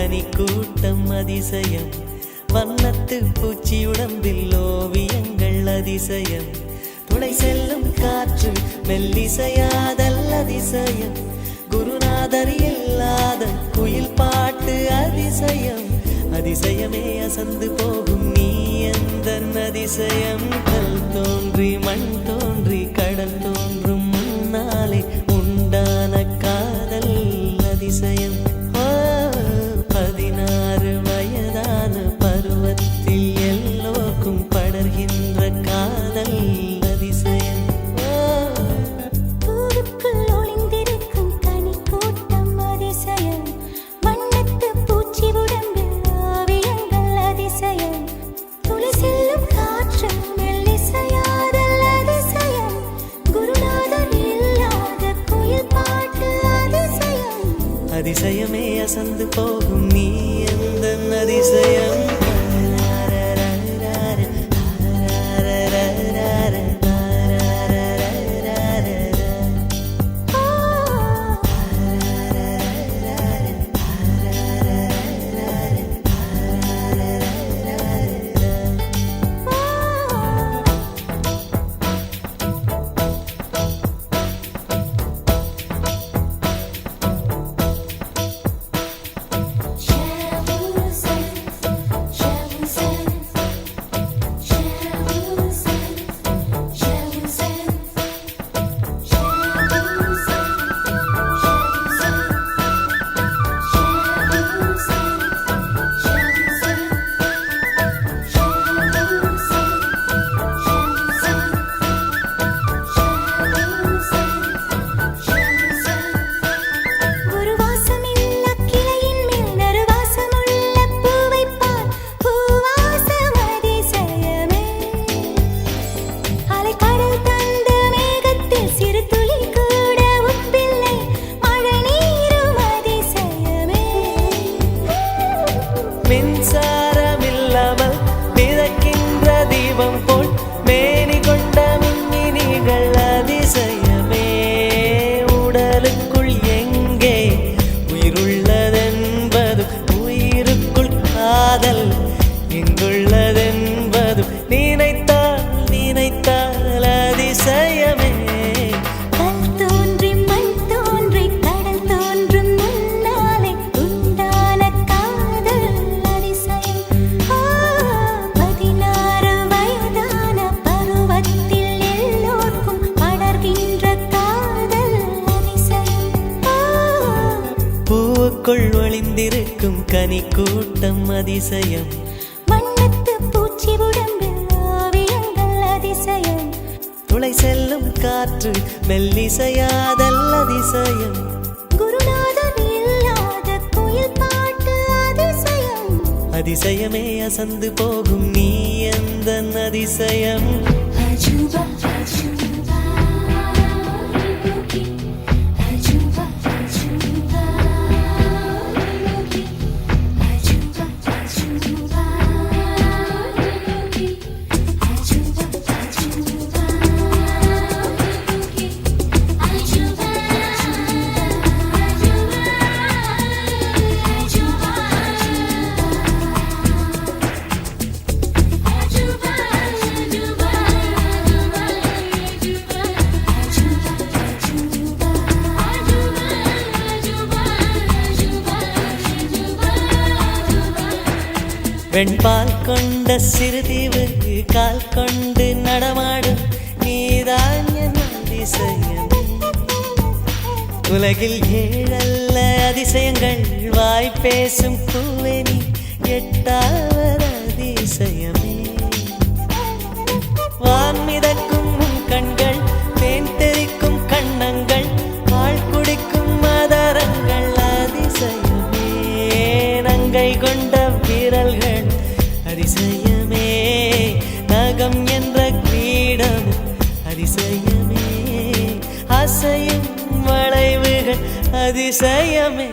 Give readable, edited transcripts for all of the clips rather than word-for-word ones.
கனி கூட்டம் அதிசயம், வண்ணத்து பூச்சி உடம்பில் ஓவியங்கள் அதிசயம், துளை செல்லும் காற்று மெல்லிசையாதல் அதிசயம், குருநாதர் இல்லாத குயில் பாட்டு அதிசயம், அதிசயமே அசந்து போகும் நீ எந்த அதிசயம். கல் தோன்றி மண் தோன்றி கடல் தோன்றும் முன்னாலே உண்டான காதல் அதிசயம். 16 வயதான பருவத்தில் எல்லோருக்கும் படர்கின்ற காதல் அதிசயம். அதிசயமே அசந்து போகும் நீ எந்த அதிசயம். மின்சாரமில்லாமல் மிதக்கின்ற தீபம் போல் மேனி கொண்ட மின்மினிகள் அதிசயமே. உடலுக்குள் எங்கே உயிருள்ளதென்பது, உயிருக்குள் காதல் எங்குள்ளதென்பது நினைத்தால் நினைத்தால் அதிசயமே. பூவுக்குள் ஒளிந்திருக்கும் கனி கூட்டம் அதிசயம், வண்ணத்து பூச்சி உடம்பில் ஓவியங்கள் அதிசயம், துளை செல்லும் காற்று மெல்லிசையாதல் அதிசயம், குருநாதர் இல்லாத குயில் பாட்டு அதிசயம், அதிசயமே அசந்து போகும் நீ எந்த அதிசயம். அஜூபா அஜூபா அஜூபா அஜூபா வெண்பால் கொண்ட சிறுதீவு கால் கொண்டு நடமாடும் நீதான் என் அதிசயம். உலகில் 7 அதிசயங்கள் வாய் பேசும் பூவெனி 8வது அதிசயமே. வான் மிதக்கும் கண்கள், தேன் தெறிக்கும் கண்ணங்கள், பால் குடிக்கும் மதரங்கள் அதிசயமே. நங்கை கொண்ட விரல்கள் அதிசயமே, நகம் என்ற கிரீடம் அதிசயமே, அசையும் வளைவுகள் அதிசயமே.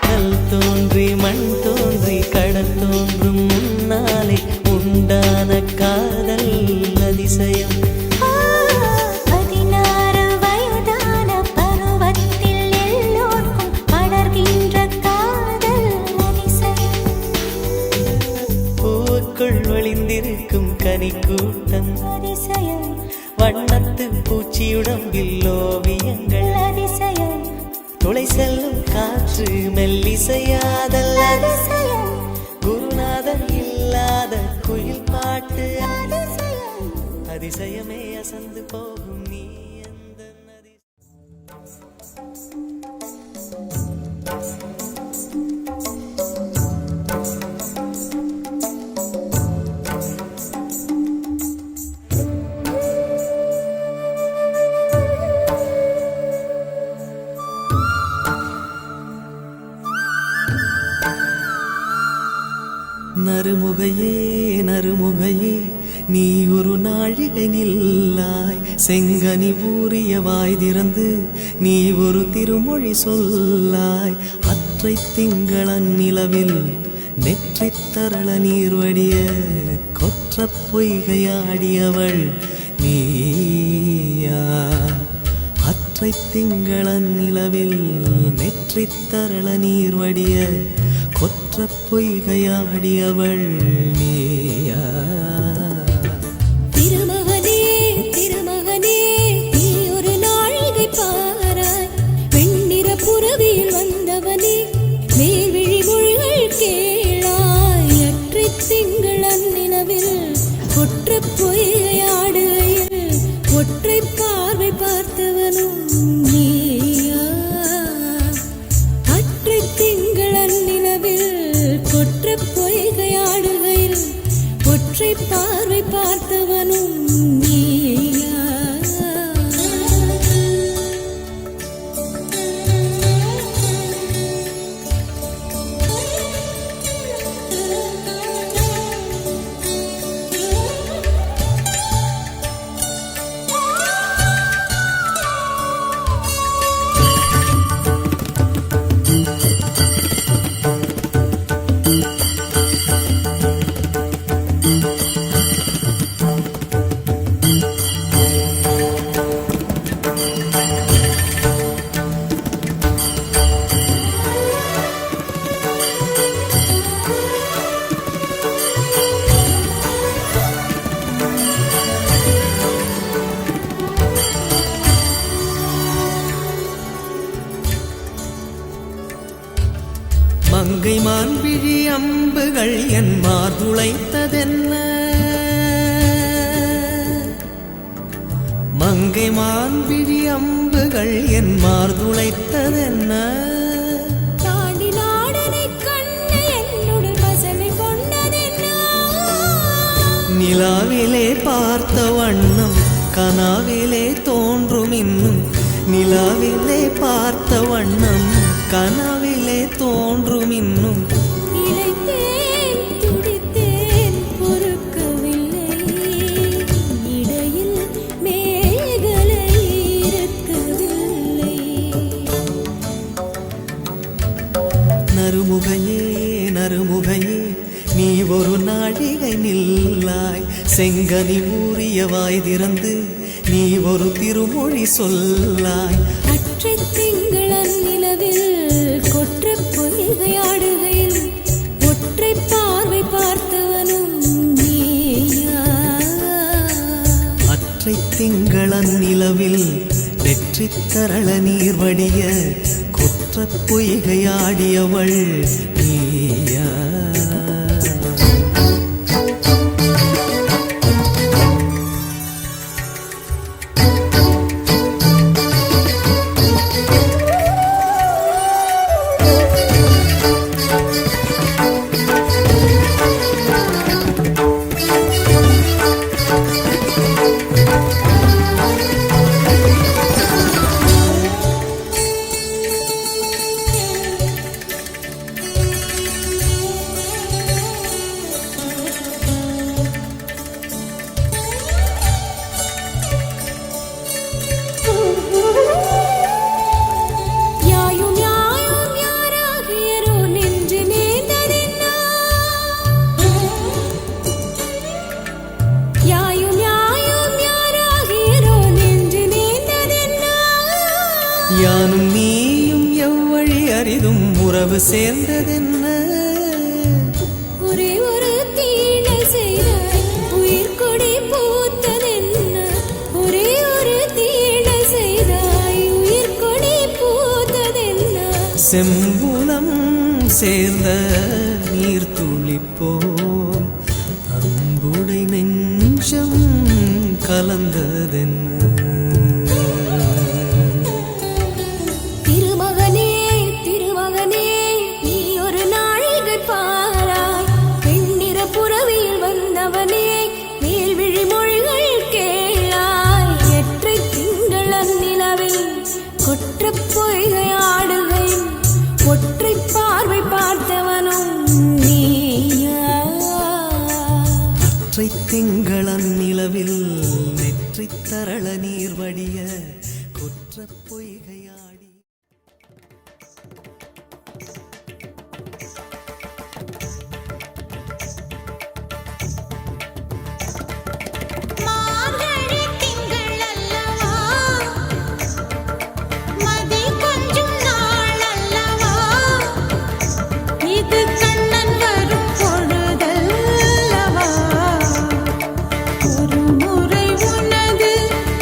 கல் தோன்றி மண் தோன்றி கடல் தோன்றும் முன்னாலே உண்டான காதல் அதிசயம். 16 வயதான பருவத்தில் எல்லோருக்கும் படர்கின்ற காதல் செங்கனி கூட்டம் அதிசயம் வண்ணத்து பூச்சியுடம்பில் ஓவியங்கள் அதிசயம் துளை செல்லும் காற்று மெல்லிசையாதல் அதிசயம் குருநாதன் இல்லாத குயில் பாட்டு அதிசயம் அதிசயமே அசந்து போகும் நீ அந்த நதி. நறுமுகையே நறுமுகையே நீ ஒரு நாழிகை நில்லாய் செங்கனி ஊறிய வாய் திறந்து நீ ஒரு திருமொழி சொல்லாய் அற்றை திங்களன் நிலவில் நெற்றித் தரள நீர் வடிய கொற்ற பொய்கையாடியவள் நீயா அற்றை திங்களன் நிலவில் நெற்றித் தரள நீர் வடிய கொற்ற பொய்கையாடியவள் நீயா திருமகனே திருமகனே நீ ஒரு நாழிகை பாராய் வெண்ணிற புறவியில் வந்தவனே மேல்விழி மொழிகள் கேளாய் அற்றை திங்களன் நிலவில் கொற்ற பொய்கையாடுகையில் ஒற்றை பார்வை பார்த்தவனும் நீயா அற்றை திங்களன் நிலவில் கொற்ற பொய்கையாடுகையில் ஒற்றை பார்வை பார்த்தவனும் நீயா மங்கை மான்விழி அம்புகள் என் மார்துளைத்ததென்ன மங்கை மான்விழி அம்புகள் என் மார்துளைத்ததென்ன தாண்டி நாடனை கண்டு என்னுடன் பசமை கொண்டதென்ன நிலாவிலே பார்த்த வண்ணம் கனாவிலே தோன்றும் இன்னும் நிலாவிலே பார்த்த வண்ணம் கனாவிலே தோன்றும் இன்னும் இளைத்தேன் துடித்தேன் பொறுக்கவில்லை இடையில் மேகலை இருக்கவில்லை நறுமுகையே நறுமுகையே நீ ஒரு நாழிகை நில்லாய் செங்கனி ஊறிய வாய் திறந்து நீ ஒரு திருமொழி சொல்லாய் அற்றை திங்களன் நிலவில் கொற்ற பொய்கையாடுகையில் ஒற்றை பார்வை பார்த்தவனும் நீயா அற்றை திங்களன் நிலவில் நெற்றித் தரள நீர் வடிய கொற்ற பொய்கையாடியவள் நீயா யானும் நீயும் எவ்வழி அரிதும் உறவு சேர்ந்ததென்ன ஒரே ஒரு தீழை செய்தாய் உயிர் கொடு செம்புலம் சேர்ந்த நீர் துளிப்போம் அன்புடை நெஞ்சம் கலந்ததென்ன. திருமகனே திருமகனே நீ ஒரு நாழிகை பாராய், பெண்ணிற புறவியில் வந்தவனே மேல்விழி மொழிகள் கேளாய். எற்றை திங்கள் அந்நிலவில் கொற்ற பொய்கை ஆடுகையில் ஒற்றை பார்வை பார்த்தவனும் நீயா. அற்றை திங்களன் நிலவில் நெற்றி தரள நீர் வடிய கொற்ற பொய்கையாடி. மார்கழி திங்கள் அல்லவா, மதி கொஞ்சும் நாள் அல்லவா, இது கண்ணன் வரும் பொழுதல்லவா. ஒரு முறை உனது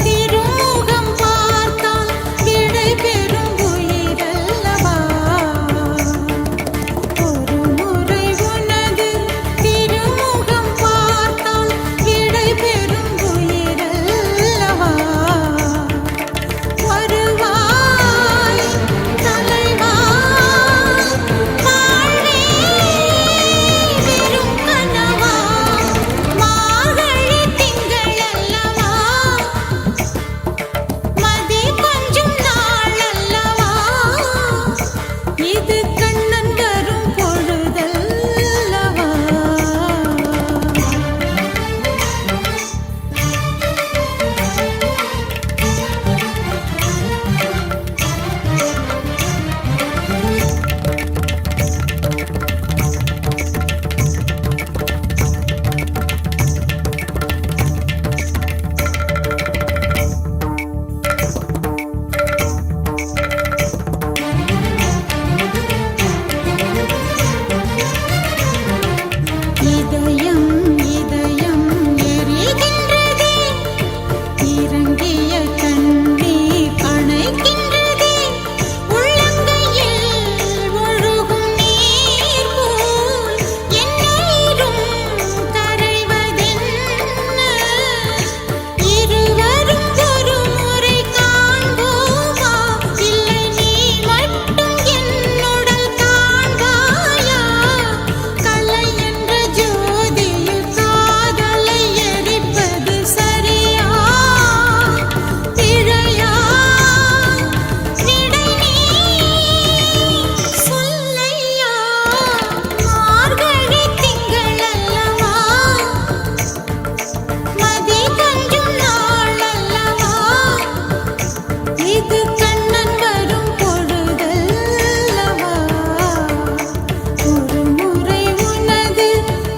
திருமுகம் பார்த்தால் விடை பெறும் உயிரல்லவா. ஒரு முறை உனது திருமுகம் பார்த்தால் விடை பெறும் உயிரல்லவா. வருவாய் தலைவா வாழ்வே வெறும் கனவா. மார்கழி திங்கள் அல்லவா, மதி கொஞ்சும் நாள் அல்லவா, இது கண்ணன் வரும் பொழுதல்லவா. இதயம் இதயம் எரிகின்றதே, இறங்கிய கண்ணீர் அணைக்கின்றதே. உள்ளங்கையில் ஒழுகும் நீர் போல் என்னுயிரும் கரைவதென்ன. இருவரும் ஒரு முறை காண்போமா, இல்லை நீ மட்டும் என்னுடல் காண்பாயா. கலை என்ற ஜோதியில் காதலை எரிப்பது சரியா பிழையா. விடை நீ சொல்லையா. மார்கழி திங்கள் அல்லவா, மதி கொஞ்சும் நாள் அல்லவா, இது கண்ணன் வரும் பொழுதல்லவா. ஒரு முறை உனது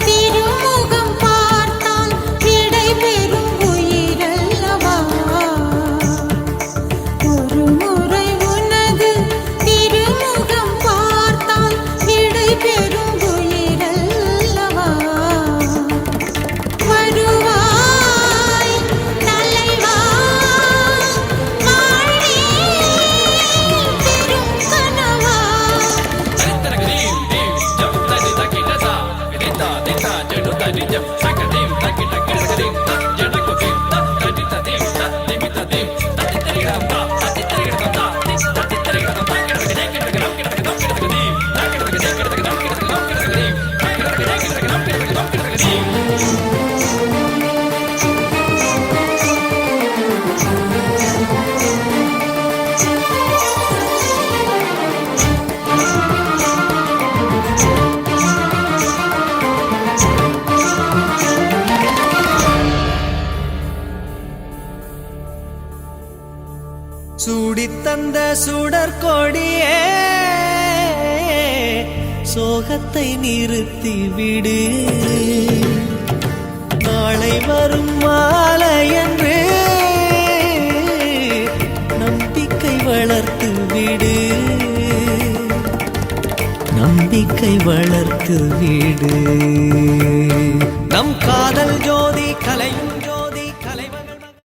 திருமுகம் பார்த்தால் விடை பெறும் உயிரல்லவா. ஒரு முறை உனது திருமுகம் பார்த்தால் விடை பெறும் உயிரல்லவா. வருவாய் தலைவா வாழ்வே வெறும் கனவா. சூடித்தந்த சுடற்கொடியே சோகத்தை நிறுத்தி விடு. நாளை வரும் மாலை என்று நம்பிக்கை வளர்த்து விடு. நம்பிக்கை வளர்த்து விடு. நம் காதல் ஜோதி கலையும்